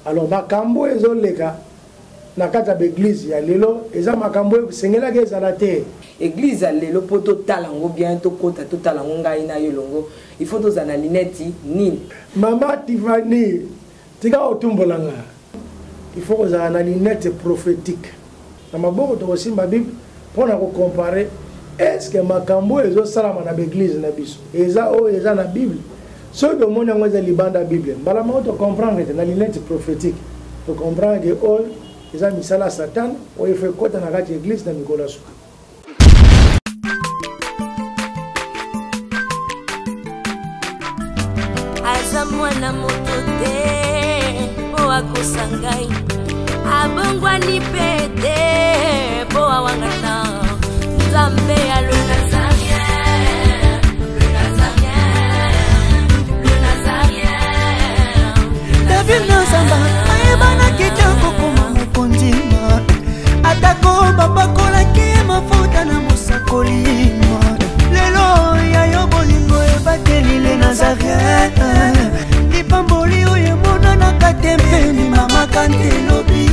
Alors makambo ezoleka na kata l'église ya lelo eza makambo sengela ke ezala te. Église ya lelo poto talango bien to kota to talango ngai na yolongo il faut to zana lineti nini. Mama Tiffany tika otumbolanga. Il faut que zana lineti prophétique. Na maboko to simba Bible pona ko comparer est-ce que makambo ezosala na l'église na biso. Eza o eza na Bible. So de mon yango eza libanda Bible. Mbala mo to comprendre na lineti prophétique. To comprendre que all eza misala Satan o efe kota na kati église na mikolo suka. Aza mwana moto te po akosangai abongwani pete po awangata Nzambe ya le Nazarien, le Nazarien, le Nazarien. David Nzamba ayebana kitoko koma mokondima atako babakolaki mafuta na mosakolima lelo yayo bolingo ebateli le Nazarien lipamboli oyo emonanaka te mpeni mama kantelobi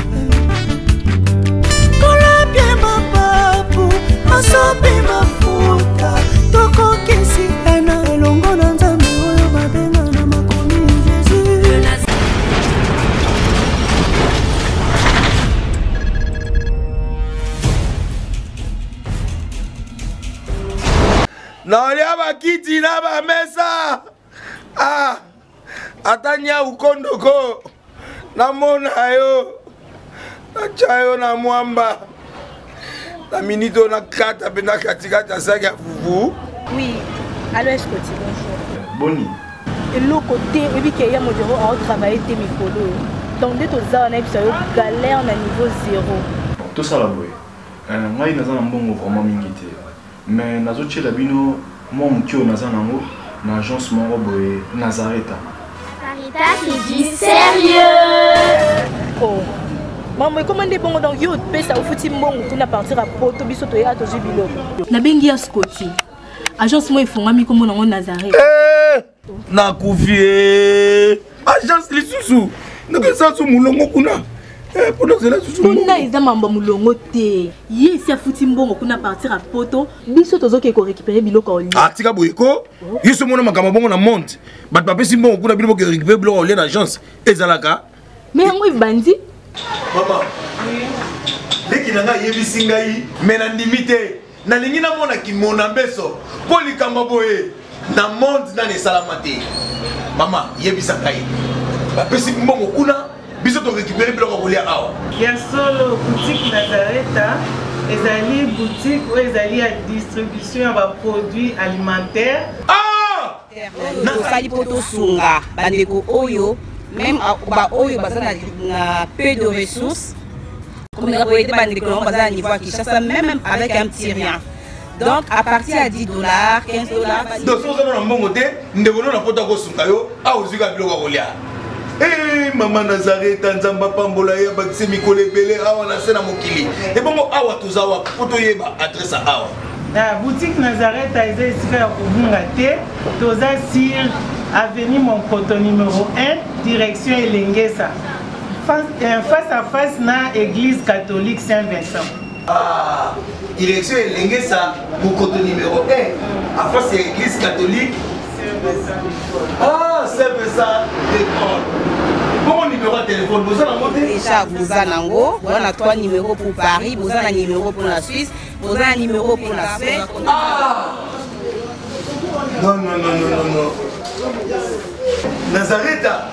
kolapie mapapu masopi mafuta tokokisikana elongo na Nzambe oyo babenga na makomi Jésus. Naolia bakiti na ba mesa. Ah. Atanya ukondoko. Namona yo. Nachayo na mwamba. La minito na kata pena katikata saga fufu. Oui. Allô, est-ce que tu bonjour. Boni. Et l'autre côté, et puis qu'il y a mon bureau à travailler tes micros. Donc dès que tu as un galère na niveau 0. Tout ça là boy. Ngai naza na mbongo vraiment mingi te. Mais nazoche la bino moi mukio naza nango na agence moko boy Nazareta. Caritas c'est du sérieux. Oh. Maman, comment des bons donc yo pesa au fouti mbongo pour na partir à poto biso to ya to jubilo. Na bengi ya Scotty. Agence moi ifonga mi comme nango Nazareta. Na kufie. Agence lisusu. Naka sansu mulongo kuna. Kuna eza mamba mulongo te. Ye si afuti mbongo kuna partir à poto, biso tozoke ko récupérer biloko oli. Ah tika boyeko. Yeso mona makamba bongo na monte. Bat papé si mbongo kuna biloko récupérer biloko oli na agence. Ezalaka. Mais yango bandi. Maman. Deki nanga yebisi ngai mena ndimite. Na lingi na mona ki mona mbeso. Poli kamba boye. Na monte na ne salamate. Mama yebisa ngai. Papé si mbongo kuna biso to récupérer biloko kolia awa. Ya solo boutique Nazareta, ezali boutique ou ezali à distribution de produits alimentaires. Ah! Tosali poto sunga bandeko oyo même ba oyo bazana na peu de ressources. Comme la boîte bandeko bazana niveau à Kinshasa même avec un petit rien. Donc à partir à $10, $15. Donc so na mbongo te ndebono na poto ko sunga yo a ozuka biloko kolia. Eh maman Nazareta nzamba pambola ya bakise mikole belé awa na sena mokili. Et bongo awa tozawa poto yeba adresse awa. La boutique Nazareta est ici à Kubungate, toza sur avenue Monkoto numéro 1, direction Elengesa. Face à face na église catholique Saint-Vincent. Ah, direction Elengesa, Monkoto numéro 1, à face à l'église catholique Ah, c'est ça, d'accord. Bon numéro de téléphone, vous avez monté déjà, vous avez on a 3 numéros pour Paris, vous avez un numéro pour la Suisse, vous avez un numéro pour la Suède. Ah non, non, non, non, non, non. Nazareta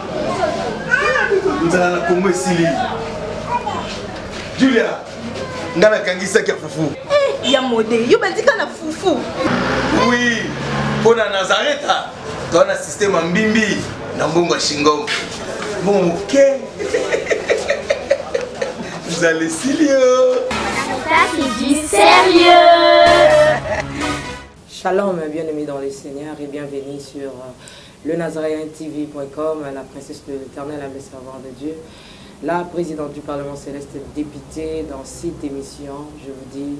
nous allons la Congo Sili. Julia, nous allons kangisa kia fufu. Eh, ya modé, yo bandika na fufu. Oui, pour la Nazareta, tu as un système en bimbi, dans Bongo Shingo. Bon, ok. Vous allez sérieux. Ça c'est du sérieux. Shalom, bien-aimés dans les Seigneurs et bienvenue sur le Nazarientv.com, la princesse de l'Éternel, la servante de Dieu, la présidente du Parlement céleste députée dans cette émission. Je vous dis,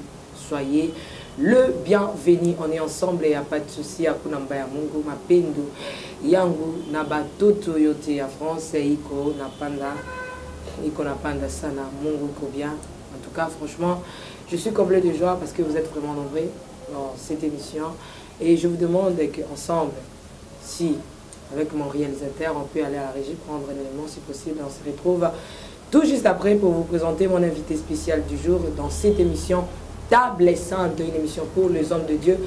soyez le bienvenu. On est ensemble et il n'y a pas de souci. Hakuna mbaya Mungu, mapendo yangu na batoto yote ya France iko napanda sana. Mungu ko bien. En tout cas, franchement, je suis comblé de joie parce que vous êtes vraiment nombreux dans cette émission. Et je vous demande qu'ensemble, si avec mon réalisateur, on peut aller à la régie prendre un élément si possible. On se retrouve tout juste après pour vous présenter mon invité spécial du jour dans cette émission Table Sainte, une émission pour les hommes de Dieu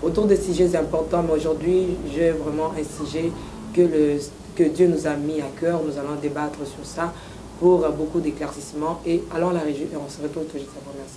autour de sujets importants. Mais aujourd'hui, j'ai vraiment un sujet que Dieu nous a mis à cœur. Nous allons débattre sur ça pour beaucoup d'éclaircissements. Et allons à la régie et on se retrouve tout juste après. Merci.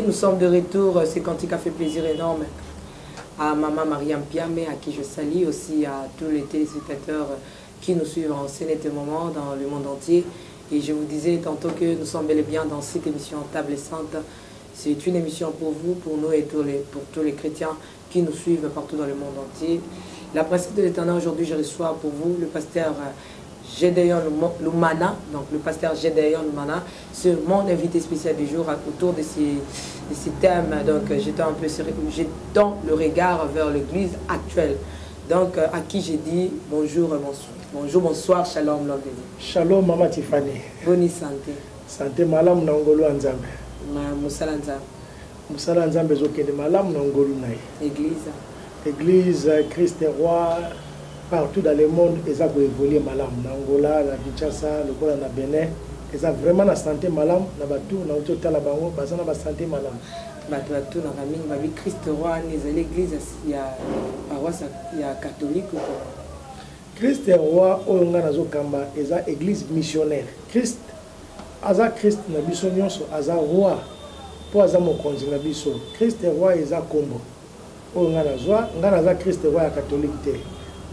Nous sommes de retour, c'est Cantique a fait plaisir énorme à maman Mariam Piamé, à qui je salue, aussi à tous les téléspectateurs qui nous suivent en scénette moment dans le monde entier. Et je vous disais tantôt que nous sommes bel et bien dans cette émission Table Sainte. C'est une émission pour vous, pour nous et pour tous les chrétiens qui nous suivent partout dans le monde entier. La princesse de l'Éternel, aujourd'hui je reçois pour vous le pasteur Gédéon Lumana, donc le pasteur Gédéon Lumana, c'est mon invité spécial du jour autour de ces thèmes. Donc j'étends le regard vers l'église actuelle. Donc à qui j'ai dit bonjour et bonsoir. Bonjour, bonsoir, shalom, l'homme de Dieu. Shalom, maman Tiffany. Bonne santé. Santé, malam na ngolu anzambe. Musala nzambe. Musala nzambe zokende malam na ngolu naye. Église. Église Christ est roi. Partout dans le monde, ils ont évolué malam. Na Angola, na Kinshasa, le Kola, na Bénin. Ils ont vraiment la santé malam. Na batou, na autota la bango, basana ba santé malam. Batou na ramine, babi Christ roi, l'église, il y a paroisse, il y a catholique ou quoi? Christ est roi, on a kamba, ils ont église missionnaire. Christ, aza Christ na biso nyonso, aza roi. Pour aza mokonzi na biso. Christ est roi, ils ont combo. On a aza Christ est roi ya catholique.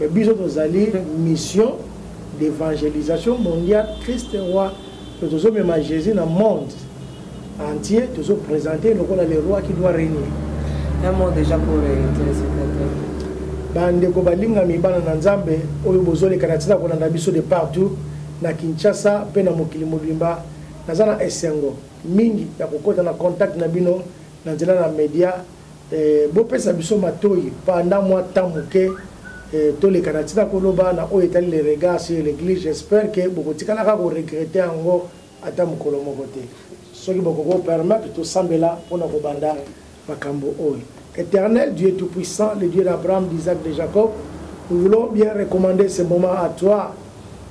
Mais bisous nos alliés, mission d'évangélisation mondiale, Christ est roi. Nous avons même Jésus dans le monde entier, nous avons présenté le roi qui doit régner. Un mot déjà pour les téléspectateurs. Bandeko balinga mibana na nzambe oyo bozole kanatina kolanda biso de partout na Kinshasa pe na mokili mobimba nazana esengo mingi ya kokota na contact na bino na nzela na media bopesa biso matoi pendant moi temps moke tous les Canadiens koloba na o etali les regards sur l'église. J'espère que beaucoup de Canadiens vont regretter encore à ta mukolomo côté. Ce qui beaucoup permettre tout sambela pour nos banda makambo oi. Éternel Dieu tout puissant, le Dieu d'Abraham, d'Isaac, de Jacob, nous voulons bien recommander ce moment à toi.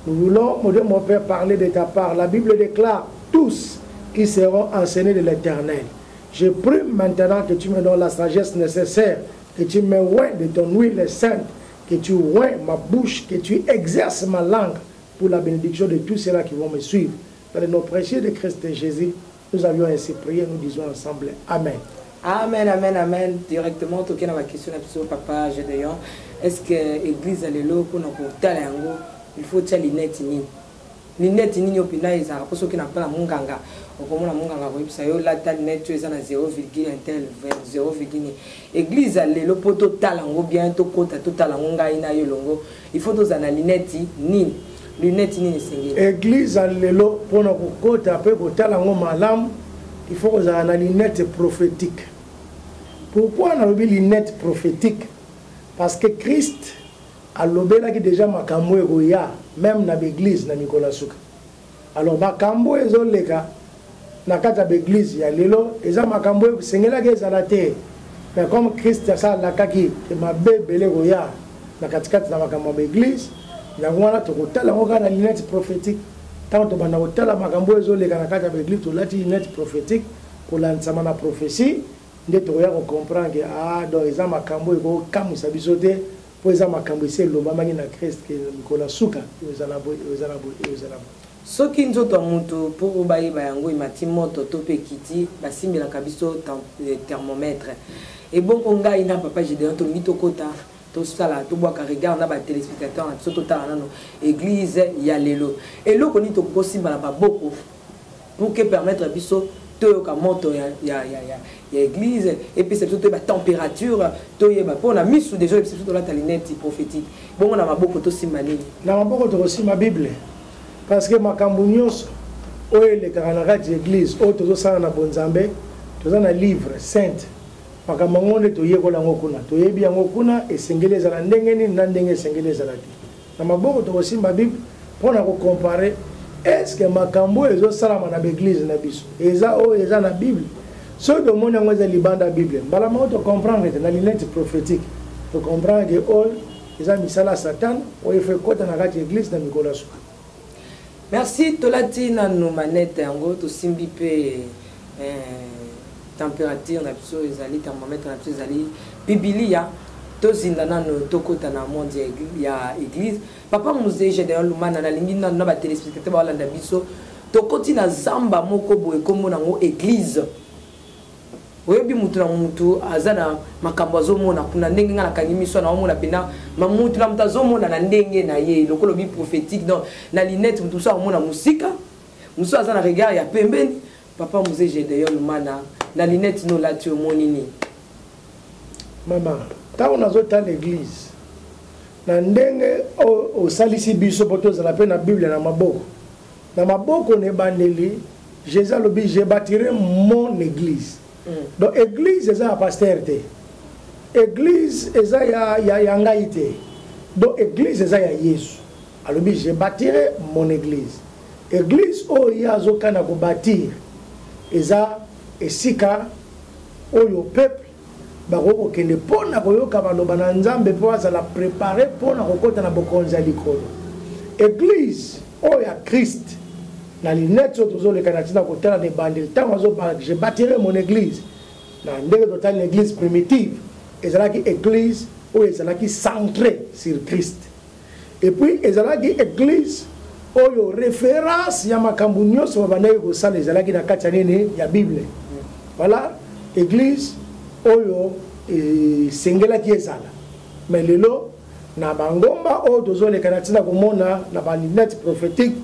Nous voulons, mon Père, parler de ta part. La Bible déclare tous qui seront enseignés de l'Éternel. Je prie maintenant que tu me donnes la sagesse nécessaire, que tu me oins de ton huile sainte, que tu oins ma bouche, que tu exerces ma langue pour la bénédiction de tous ceux-là qui vont me suivre. Dans le nom précieux de Christ et Jésus, nous avions ainsi prié, nous disons ensemble Amen. Amen, amen, amen. Directement, tout le monde a ma question, papa Gédéon. Est-ce que l'église a le lot pour nous porter il faut que l'inette ni. L'inette ni au final, ils ont pour qui n'a pas la munganga. Au comment la munganga, ça y est, la taille nette, tu es à 0,1 tel, 0,1. Église a le lot pour total en gros, bientôt côté total en munga ina yolongo. Il faut que la linette ni. Lunette ni singi. Église a le lot pour nous côté après total en malam. Il faut que la lunette prophétique. Pourquoi on a une lunette prophétique? parce que Christ a lobelaki déjà makambo ekoya même na l'église na Nicolas Souka. Alors makambo ezoleka na kati ya l'église ya lelo eza makambo sengelaki ezala te, mais comme Christ asalakaki mabe ebele koya na katikati na makambo ya l'église, yango wana tokotala yango kaka na lunette prophétique. Tant tobanda kotala makambo ezoleka na kati ya l'église tolati lunette prophétique kolandisama na prophétie, nde tokoya kocomprendre ke donc eza makambo ekokamwisa biso te po eza makambo esi elobamaki na Christ ke Nicolas Souka ezala boye. Soki nzoto ya mutu mpo bayeba yango emati moto to mpe kiti basimbelaka biso thermomètre. Ebongo ngai na papa Gédéon tolingi tokota tosala tobwaka regard na batelespectateur na biso totala nano église ya lelo eloko nini tokosimba na baboko pour que permettre biso toyoka moto ya église et puis c'est surtout la température toyeba pona misu déjà c'est surtout la talinette prophétique bongo na maboko tosimba nini na maboko tokosimba Bible parce que makambo nyonso oyo elekaka na kati ya église oyo tozosala na bonzambe toza na livre sainte makambo yango nde toyekola yango kuna toyebi yango kuna esengeli ezala ndenge nini na ndenge esengeli ezala te na maboko tokosimba Bible mpona kocompare est-ce que makambo ezosalama na baeglise na biso eza oyo eza na Bible soki tomoni yango eza libanda ya Bible mbala moko tocomprendre te na lunette prophétique tocomprendre ke oyo eza misala ya Satan oyo efe kota na kati ya église na Nicolas Souka. Merci tolati na no manette yango tosimbi mpe température na biso ezali thermomètre na biso ezali Biblia tozinda nano tokota na monde ya église papa Musée Gédéon Lumana na lingi na ba téléspectateur balanda biso tokoti na zamba moko boye kombo nango église oyebi mutu na mutu azana makambo azomona kuna ndenge ngana kangimiso na omona pena mamutu na mutazomona na ndenge na ye lokolo bi prophétique donc na lunette mutu so omona musika muso azana regard ya pembeni papa Musée Gédéon Lumana na lunette no lati omoni ni mama tant nazota l'église na ndenge osalisi biso poto za la pe na Bible na maboko ne bandeli Jésus lobi je bâtirai mon église. Donc église eza ya pasteur te, église eza ya ngai te, donc église eza ya Yesu. Alobi je bâtirai mon église. Église oyo azokana ko bâtir eza esika oyo peuple bako kende pona koyoka baloba na Nzambe po azala préparer pona kokota na bokonzi ya likolo. Église oyo ya Christ na lunette tozoleka na tina kotala ne bandel tango azoparla je bâtirai mon église na ndenge totali une église primitive ezalaki église oyo ezalaki centrée sur Christ et puis ezalaki église oyo référence ya makambo nyonso babandaki kosala ezalaki na kati ya nini ya Bible. Voilà église oyo sengelaki ezala mais lelo na bangomba oyo tozoleka na tina komona na balunette prophétique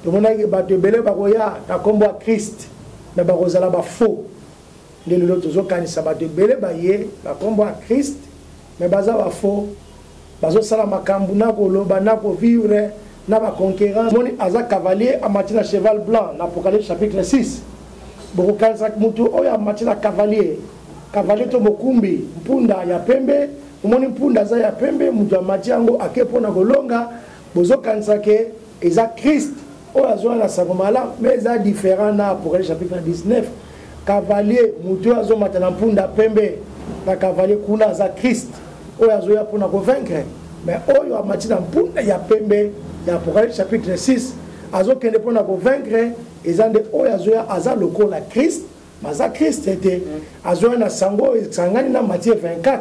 tomonaki bato ebele bakoya na kombo ya Christ me bakozala bafaux nde lelo tozokanisa bato ebele baye na kombo ya Christ me baza bafaux bazosala makambo na koloba na kovivre na baconquérance moni aza cavalier amati na cheval blanc na Apocalypse chapitre 6 bokokanisa mutu oyo amati na cavalier to mokumbi mpunda ya pembe omoni mpunda aza ya pembe mutu amati yango ake mpona kolonga bozokanisa ke eza Christ oyo azwa na sango malamu mais eza différent na Apocalypse chapitre 19 cavalier mutu oyo azomata na mpunda pembe na cavalier kuna aza Christ oyo azoya mpona kovaincre mais oyo amati na mpunda ya pembe ya Apocalypse chapitre 6 azokende mpona kovaincre eza nde oyo azoya aza lokola Christ maza Christ ete azoya na sango esangani na Matthieu 24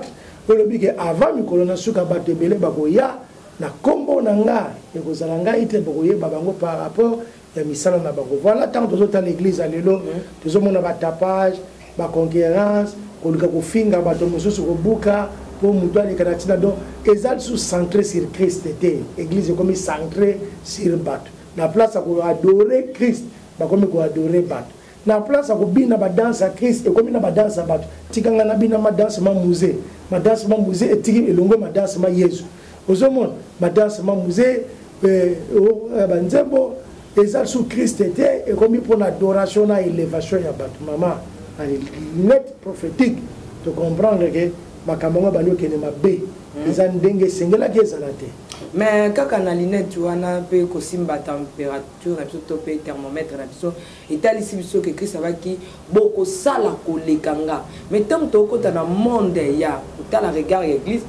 olobi ke avant mikolo na suka bato ebele bakoya na kombo na nga ekozala ngai te bokoyeba bango par rapport ya misala na bango. Voilà tant tozotala l'église à lelo tozomona batapage baconquérance koluka kofinga bato mosusu kobuka po mutu aleka na ntina donc eza lisusu centré sur Christ te église ekomi centré sur bato na place ya koadore Christ bakomi koadore bato na place ya kobina badanse ya Christ ekomi na badanse ya bato tikanga na bina madansement musée etiki elongo madansement Yesu ozomona madansement musée banzembo eza sous Christ te ekomi mpona adoration na élévation ya bato mama na lunette prophétique to comprendre que makambo ngo bali okende mabe eza ndenge esengelaki ezala te. Mais kaka na linette wana mpe kosimba température na biso to mpe thermomètre na biso etalisi biso ke krist abaki bokosala koleka nga. Mais ntango tokota na monde ya kotala regard ya église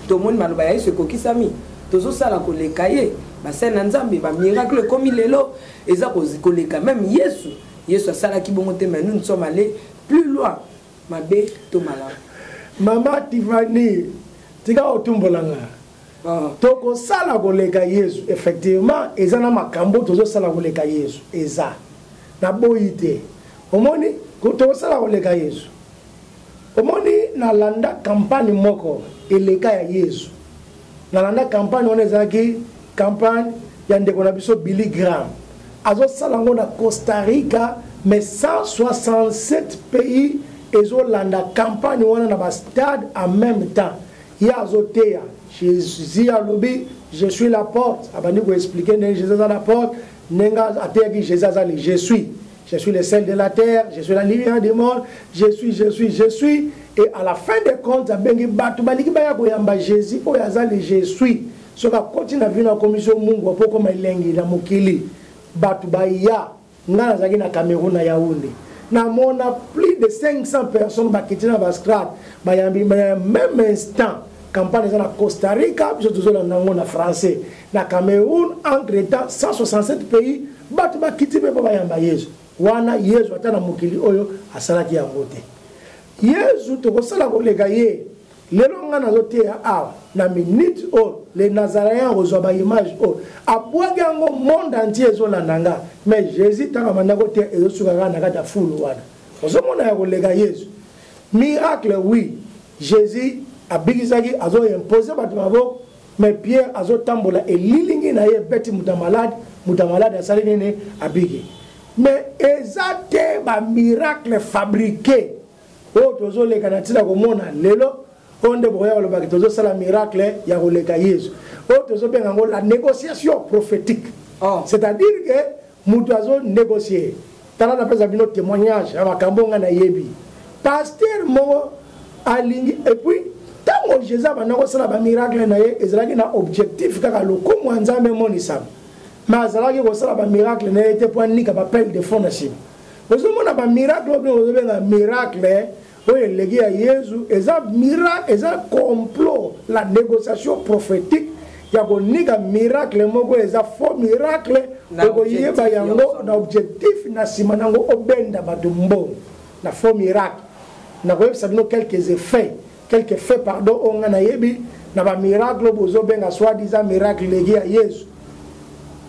tomoni maloba ya yesu ekokisami tozosala koleka ye basene na nzambe bamiracle ekomi lelo eza koleka même yesu asalaki bongo te. Mais nous sommes allés plus loin mabe to malamu. Mama Tiffany tika otumbolanga toko sala koleka Yesu effectivement eza na makambo tozo sala koleka Yesu eza na boyite omoni ko toko sala koleka Yesu omoni na landa campagne moko eleka ya Yesu na landa campagne on ezaki campagne ya ndeko na biso Billy Graham azo sala ngo na Costa Rica mais 167 pays ezo landa campagne wana na ba stade en même temps ya azoteya Jésus a lobby, je suis la porte. Abani vous expliquer Jésus à la porte. Nenga ategi Jésus ali je suis le sel de la terre, je suis la lumière du monde, je suis et à la fin des comptes abengi batu baliki baya koyamba Jésus o yazali je suis. So ka continue na vina commission Mungu apo koma ilengi na mukili. Batu baya ngana zaki na Cameroun na Yaoundé. Na mona plus de 500 personnes bakitina ba strat bayambi même instant campagne na Costa Rica, je suis en français. Na Cameroun, entre-temps, 167 pays, batba kiti pe baba yamba Yesu. Wana Yesu atana mukili oyo asalaki yango te. Yesu to kosala kolega ye. Lelo nga nazote ya awa na minute o les Nazaréens ozwa ba image o. Abwagi yango monde entier ezolanda nga. Mais Jésus taka mandako te ezosuka na kata fulu wana. Ozomona ya kolega Yesu. Miracle oui. Jésus abigizaki azo imposer batu mabo mais Pierre azo tambola elilingi na ye beti muta malade asali nene abigi mais ezate ba miracle fabriqué o tozo leka na tina komona lelo onde boya balobaki tozo sala miracle ya koleka Yesu o tozo benga ngo la négociation prophétique c'est-à-dire que mutu azo négocier tala na pesa bino témoignage ya makambo nga na yebi pasteur mo alingi et puis tango Jésus banako sala ba miracle na ye ezalaki na objectif kaka lokumu nzambe monisam mais azalaki ko sala ba miracle na ye te point nika ba pelle de fondation ozomona ba miracle obenga miracle oyo eleki ya Yesu eza miracle eza complot la négociation prophétique ya konika miracle moko eza faux miracle okoyeba yango na objectif na sima nango obenda bato mbongo na faux miracle na koyebisa bino quelques faits pardon onga na yebi na ba miracle bozo benga soi-disant miracle legi ya Yesu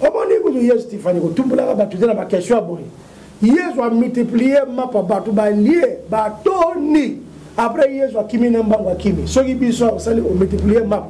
omoni kuzu Yesu Stéphanie ko tumbula ba tuze na ba question aboni Yesu a multiplié mapa batu ba lié batoni après Yesu akimi na mbango akimi soki biso osali o multiplier mapa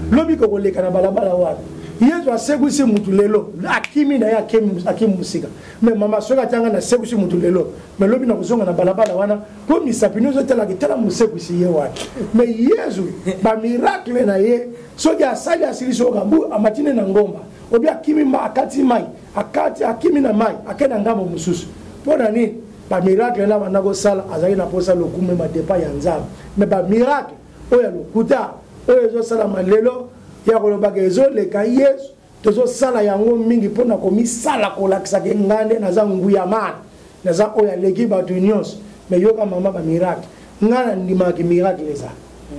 lobi ko koleka na balabala wa Yesu asekusi mutu lelo akimi na ya akimi musika mais mama soka tanga na sekusi mutu lelo mais lobi na kuzonga na balabala wana ko misapino zo tela kitela musekusi ye wa mais Yesu ba miracle na ye soki asali asili soka bu amatine na ngomba obi akimi ma akati mai akati akimi na mai akena ngambo mususu pona ni ba miracle na bana ko sala azali na posa lokume ma depa ya nzambe mais ba miracle oya lokuta oyo zo sala malelo ya kolobaka ezoleka Yesu tozosala yango mingi mpona komisala kolakisa ke ngande naza nguya mana naza oyo aleki bato nyonso mais yoka mama ba miracle ngana ndimaka miracle eza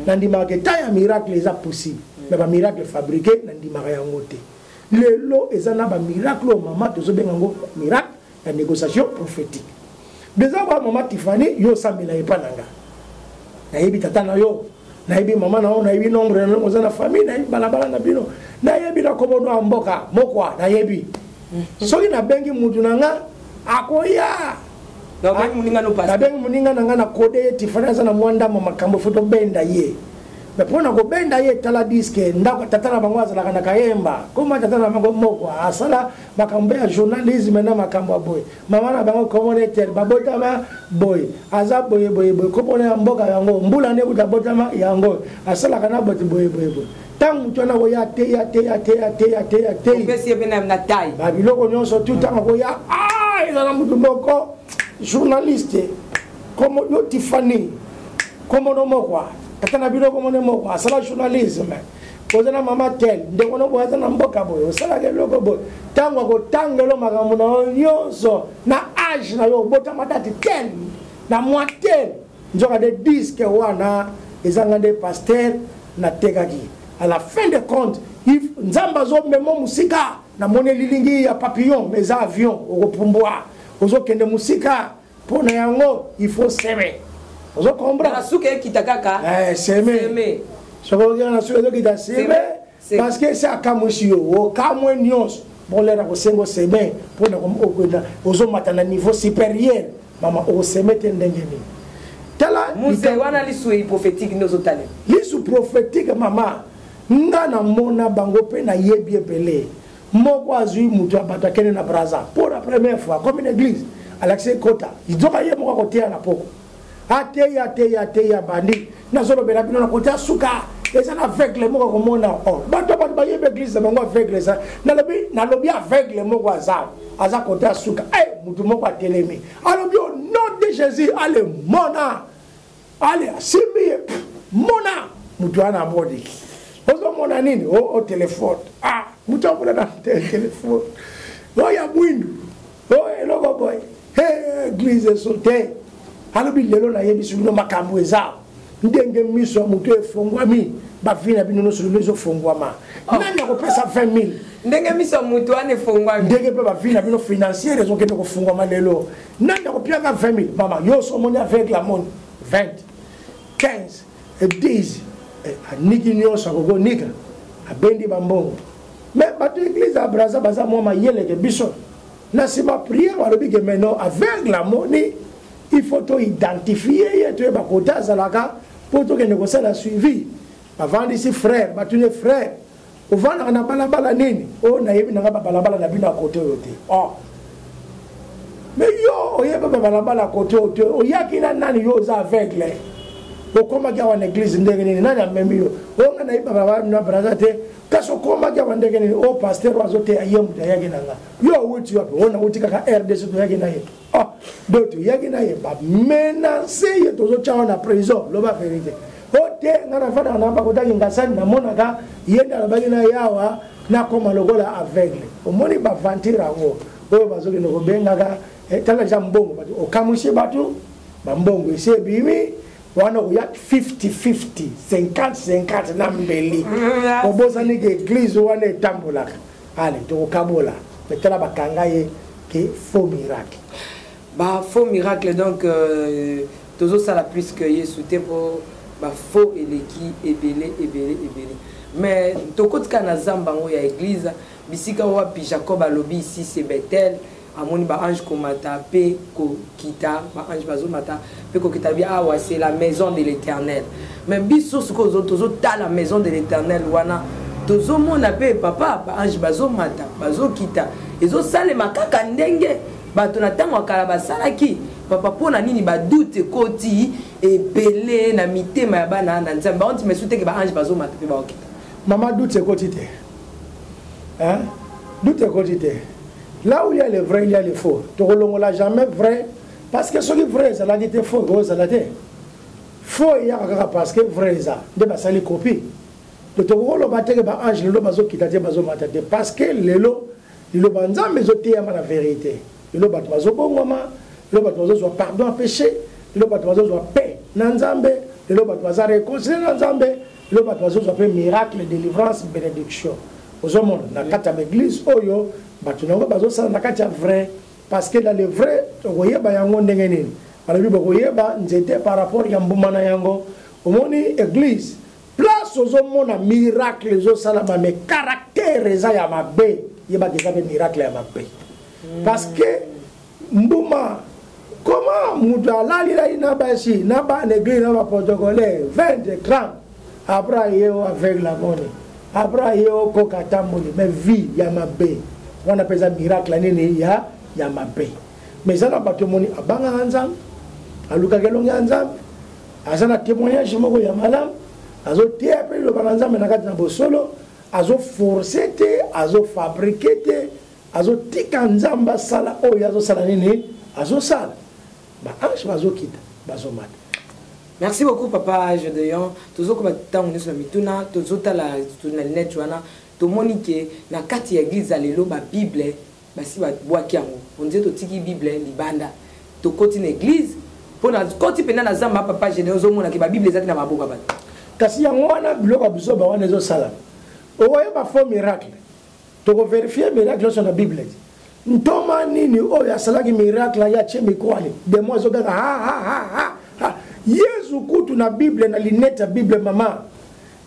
na ndimaka ta ya miracle eza possible mais ba miracle fabriqué na ndimaka yango te lelo eza na ba miracle o mama tozobenga ngo miracle ya négociation prophétique déjà ba mama Tiffany yo sambela epananga na yebi tata na yo na yebi mama na ona yebi nombre na ngoza na famille na yebi balabala na bino na yebi na komodo amboka mokwa na yebi soki na bengi mutu nanga akoya na bengi muninga no passe na bengi muninga nanga na kode Tiffany za na mwanda makambo foto benda ye mais pona ko benda ye tala diske ndako tatana bangwaza la kana kayemba koma tatana bango mokwa asala makambo ya journalisme na makambo boy mama na bango communautaire babotama boy aza boy kopona mboka yango mbula ne kutabotama yango asala kana boti boy tangu tona ko ya te pesi bena na tai babiloko nyonso tout tango ko ya ila na mutu moko journaliste comme yo Tiffany comme no mokwa katana bino komone moko asala journalisme kozana mama tel ndeko no boza na mboka boyo osala ke loko boyo tango ko tangelo makambo na nyonso na age na yo bota matati tel na moi tel nzoka de disque wana ezanga de pasteur na tekaki à la fin de compte if nzamba zo memo musika na mone lilingi ya papillon mais avion okopumbwa ozokende musika pona yango il faut s'aimer ozo comprendre na suke kitakaka s'aimer soko na suke kita s'aimer parce que c'est akamushio o kamwe nyos bon là ko sengo s'aimer pona comme ozo matana niveau supérieur mama o s'aimer tendengeni tala muse wana lisu prophétique nozo tale lisu prophétique mama nga na mona bango pe na yebi ebele moko azui mutu abatakene na braza pour la première fois comme une église à l'accès kota idoka ye moko kotia na poko ateya bandi na zolo bela bino na kotia suka eza na aveugle moko komona oh bato ba yebe église bango aveugle ça na lobi aveugle moko aza kotia suka mutu moko atelemi alobi au nom de Jésus allez mona allez asimi mona mutu ana modi ozo mona nini o téléphone mutu amona na téléphone ya mwindu eloko boy église sauté alobi lelo na yebisu bino makambo eza ndenge miso mutu efongwami bavina bino noso lezo fongwama nani akopesa 20,000 ndenge miso mutu ane fongwami ndenge pe bavina bino financier ezokende kofungwama lelo nani akopiaka 20,000 mama yoso omoni avec la monde 20 15 et 10 aniki nyonso akokonika abendi bambongo mais bato église ya braza baza mwa mayeleke biso na nsima prière balobi ke maintenant avec la moni il faut to identifier ye toyeba kota azalaka mpo tokende kosala suivi bavandisi frère batuni frère ovandaka na balabala nini o nayebi nanga babalabala na bino ya kote oyo te mais yo oyeba babalabala kote oyo te oyaki na nani yo oza aveugle okomaki awa na église ndenge nini nani amemi yo onga nayebi babalabala na braza te kasi okomaki awa ndenge nini o pasteur oyo azoteya ye mutu ayaki na nga yo owuti wapi ona owuti kaka RDC toyaki na ye donc toyaki na ye bamenance ye tozotyango na prison loba vérité o te nga nafandaka na bakotaki ngasani namonaka ye nde alobaki na ye awa nakoma lokola aveugle omoni baventure yango oyo bazokende kobengaka tala eza mbongo bato okamwisi bato bambongo esi ebimi wana oya 50-50 50-50 na mbeli obosani ke église wana etambolaka ale tokokabola metala bakanga ye ke faux miracle faux miracle donc tozosala plus que ye soute po faux eleki ebele mais tokotika na zamba ngo ya église bisika wapi Jacob alobi ici c'est Bethel amoni ba ange komata pe ko kita ba ange bazomata pe ko kita bi awa c'est la maison de l'Éternel mais biso soko tozo ta la maison de l'Éternel wana tozo mona pe papa ba ange bazomata bazokita ezo sale makaka ndenge bato na tango akala basalaki papa pona nini ba doute koti ebele na mitema ya bana na nzambe on me soute ke ba ange bazomata pe ba okita mama doute koti te doute koti te. Là où il y a le vrai, il y a le faux. Tu ne l'as jamais vrai. Parce que ce qui est vrai, ça l'a dit faux. Faux, il y a parce que vrai, ça. Ça les copie. Tu ne l'as pas dit parce que le lot, il y a la vérité. Il y a pardon à péché. Il y a paix. Il y a réconciliation. Il y a miracle, délivrance, bénédiction. Aux hommes, dans la église, batu nango bazosala na kati ya vrai parce que dans le vrai okoyeba yango ndenge nini balobi bokoyeba nzete par rapport ya mbuma na yango omoni église place ozomona miracle ezosala mais caractère eza ya mabe yebaki eza mpe miracle ya mabe parce que mbuma comment mutu alalilai na basi na bana église na baprotocolaire 20 30 après ye o avec la monnaie après ye o kokata moni mais vie ya mabe on appelle ça miracle nini ya mabe mais ça na bato moni abanga nzambe aluka kelonga nzambe azana témoignage moko ya malam azo tia pe lo bana nzambe na kati na bosolo azo forcer te azo fabriquer te azo tika nzamba sala oyo azo sala nini azo sala ba ange bazo kita bazo mata Merci beaucoup papa Gedeon. Toujours comme tant on est sur mituna, toujours la net joana, to monique na kati église alelo ba Bible, ba si ba boakiango. On dit to tiki Bible libanda. To continue église pour na koti pena na zamba papa Gedeon zo mona ki ba Bible ezaki na maboka ba. Kasi yango wana biloko biso ba wana ezo sala. Oye ba fo miracle. To ko vérifier miracle sur la Bible. Ntoma nini oyo asalaki miracle ya chemi kwali. Demo zo gaga ha. Yesu kutu na Bible na lineta Bible mama.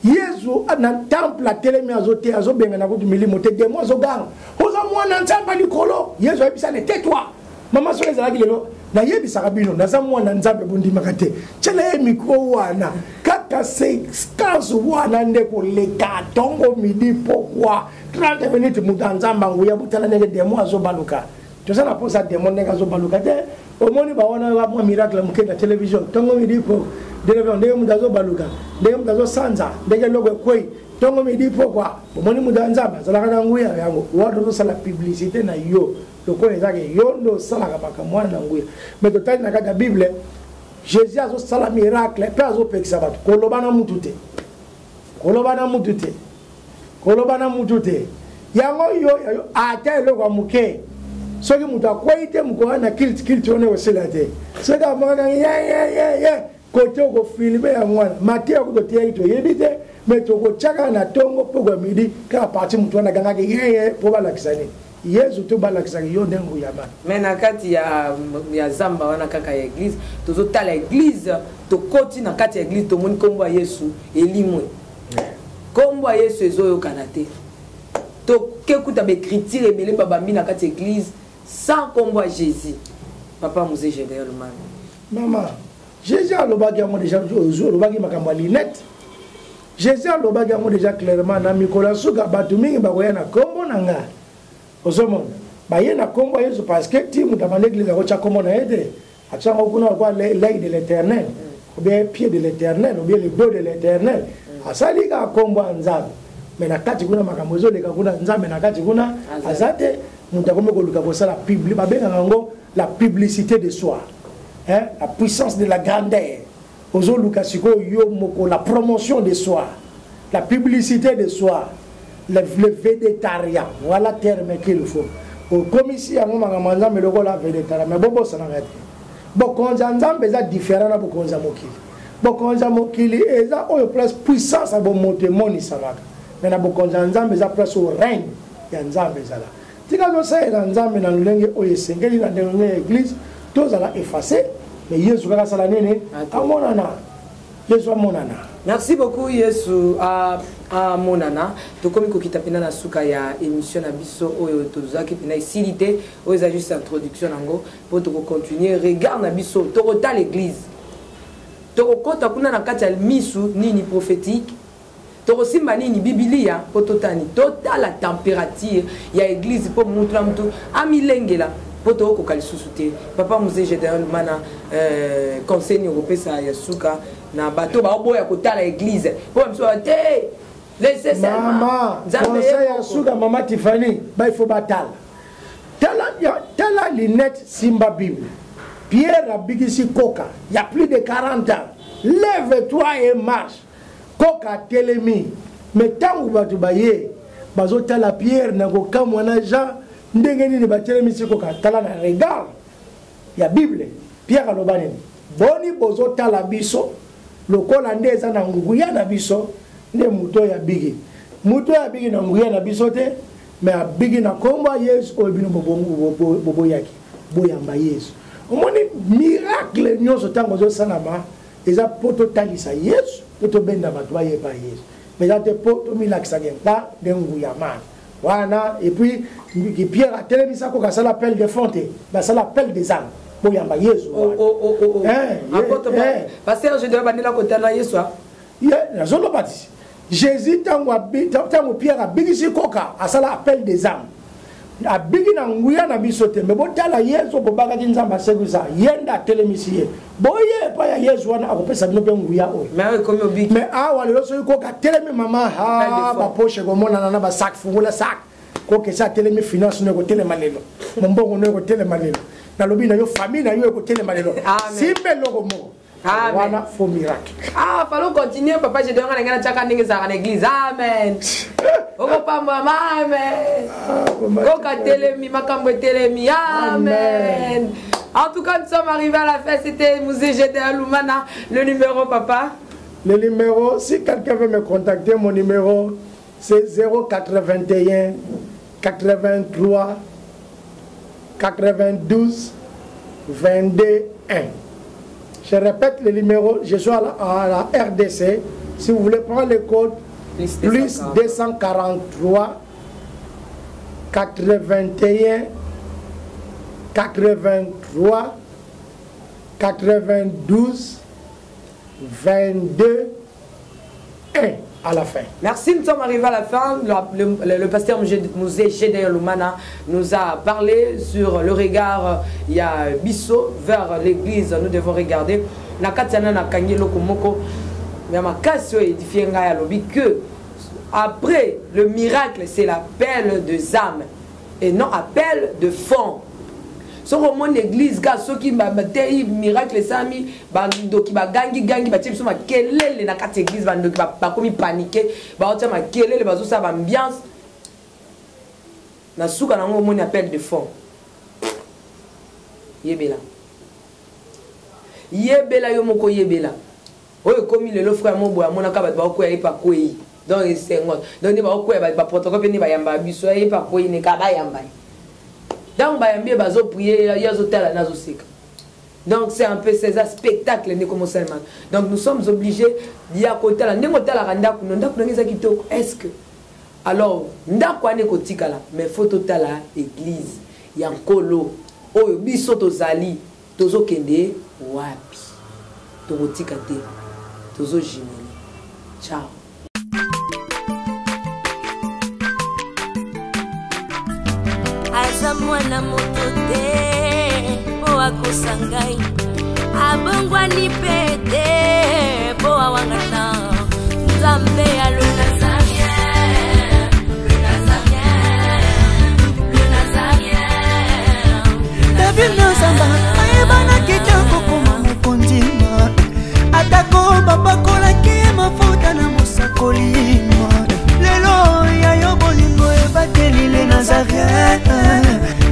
Yesu na temple atelemi azote azobenga na kutu milimo te demo zo gang. Oza mwana nzamba likolo. Yesu ayebisa ne tais-toi. Mama so ezalaki lelo na yebisa kabino na za mwana nzambe bundima kate. Chela ye mikro wana. Kaka 6 wana ndeko leka tongo midi pokwa. 30 minutes mutanzamba nguya butala nenge demo azobaluka. Tosana posa demo nenge azobaluka te. Omoni ba wana wa miracle mukenda television tongo midipo delevision ndenge mudazo baluka ndenge mudazo sanza ndenge logo kwei tongo midipo kwa omoni mudanzamba zalaka na nguya yango wado sala publicité na yo loko ezake yo ndo sala kapaka mwana na nguya mais totali na kaka Bible Jésus azo sala miracle pe azo pekisa batu kolobana mutute yango yo ata eloko muke soki mutu akwaite mukoa na kilt one osela te soki amona kote okofilme ya mwana mate akototia ito yebi te me tokotiaka na tongo mpo kwa midi kaka parti mutu wana gangaki mpo balakisani Yesu to balakisaki yo nde nguyama me na kati ya zamba wana kaka ya église tozotala église tokoti na kati ya église tomoni kombo ya Yesu elimwe kombo ya Yesu ezoyokana te tokekuta bekritire ebele pa bambi na kati ya église sans combat Jésus. Papa Mouzé Gedeon Lumana. Maman, Jésus a l'obagi à moi déjà, l'obagi ma linette. Jésus a l'obagi à moi déjà clairement, na Mikola Souga, Batumi, Bagoyana, Combo Nanga. Osomon, Bayena Combo, parce que Tim, ou demandé que les Rocha Combo n'a aidé. À chaque fois qu'on a l'œil de l'éternel, ou bien le pied de l'éternel, ou bien le dos de l'éternel. À ça, il y a un combo en Zab. Mais na kati kuna makamozo, les Kakuna Nzab, na kati kuna, Azate. La publicité de soi, hein? La puissance de la grandeur, la promotion de soi, la publicité de soi, le végétariat, voilà le terme qu'il faut. Comme ici, on a mais le rôle végétarien, mais bon, ça n'arrête pas. Bon, quand on a différent, on a beaucoup de mokili. Bon, quand on a mokili, et ça, on a plus puissance à monter mon isamac. Mais on a beaucoup de gens, mais ça place au règne, il y a un zambé là. Tika no sa ela nzambe na lulenge oyo sengeli na ndenge église tozala effacer mais Yesu kaka sala nene amonana Yesu amonana. Merci beaucoup Yesu a monana tokomi kokita pena na suka ya émission na biso oyo tozaki pena isilité oyo za juste introduction nango pour to continuer regarde na biso tokota l'église tokota kuna na kati ya misu nini prophétique Torosimba nini Biblia pototani total la température ya église pour montrer mtu amilengela poto ko kalisusuté papa Mouzé Gedeon Lumana conseil européen ya suka na bato ba boya kotala église pour mso te laissez ça mama conseil ya suka mama Tiffany ba il faut batala tala linette simba Bible Pierre abigisi koka il y a plus de 40 ans lève-toi et marche Koka telemi mais tangu batu baye bazota la Pierre na kokamwa na Jean ndenge nini batelemi sikoka tala na regard ya Bible Pierre alobani boni bozota la biso lokola ndeza na nguya na biso nde muto ya bigi na nguya na biso te mais abigi na komba Yesu obino bobo yaki boyamba Yesu omoni miracle nyonso tango zo sanama eza poto talisa Yesu poto benda batwa yeba Yesu mais ate poto milakisa gempa dengu ya man wana et puis Pierre a télémisa ko kasala appel de fonte ba sala appel des âmes boyamba Yesu pasteur je dois bandela kotana Yesu na zolo bati Jésus tango Pierre a bigisi koka asala appel des âmes abigi na nguya na biso te me botala Yesu bobaka nzamba segusa yenda telemisiye boye pa ya Yesu wana akopesa bino pe nguya oyo mais comme obigi mais awa lelo so ko ka telemi mama ha ba poche ko mona na ba sac fungula sac ko ke sa telemi finance ne ko telema lelo mbongo ne ko telema lelo na lobi na yo famille na yo ko telema lelo simbe logo mo Voilà, faux miracle. Ah, fallait continuer, papa. J'ai donné un gars à l'église. Amen. Oh, papa, maman, amen. Koka telemi, makambo telemi, amen. En tout cas, nous sommes arrivés à la fête. C'était Musée Gédéon Lumana. Le numéro, papa? Le numéro, si quelqu'un veut me contacter, mon numéro, c'est 081 83 92 22 1. Je répète le numéro, je suis à la RDC. Si vous voulez prendre le code, plus 243 81 83 92 22 1 à la fin. Merci, nous sommes arrivés à la fin. Le pasteur Musée Gédéon Lumana nous a parlé sur le regard. Il y a Bisso vers l'église. Nous devons regarder. Nakatiana Nakangi Lokomoko. Mais ma casse édifié que après le miracle, c'est l'appel de âme et non appel de fond. So mon église ga soki batei miracle sami bando ki bagangi gangi batie so makelele na kati église bando ki ba komi paniquer ba otia makelele bazo sa ba ambiance na suka na mon appel de fond yebela yo moko yebela oyo komi lelo frère mon boya mona ka ba ko ya pa koyi donc c'est ngot donc ba ko ya ba protocole ni ba yamba biso ya pa koyi ne ka ba yamba. Donc, c'est un peu ces spectacles. Donc, nous sommes obligés d'y côté. Est-ce que alors, mais photo tala église, il y a un colo, oh, bisoto zali, tozo kende, wapi, tozo tikate, tozo jimeli. Ciao. Aza mwana moto te po akosa ngai abongwani pete po awangata nzambe ya le nazarien David Nzamba ayebana kitoko koma mokondima atako babakolaki mafuta na mosakolima lelo yayo bolingo ebateli le nazarien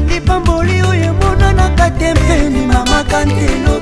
lipamboli oyo emonanaka te mpeni mama kantelo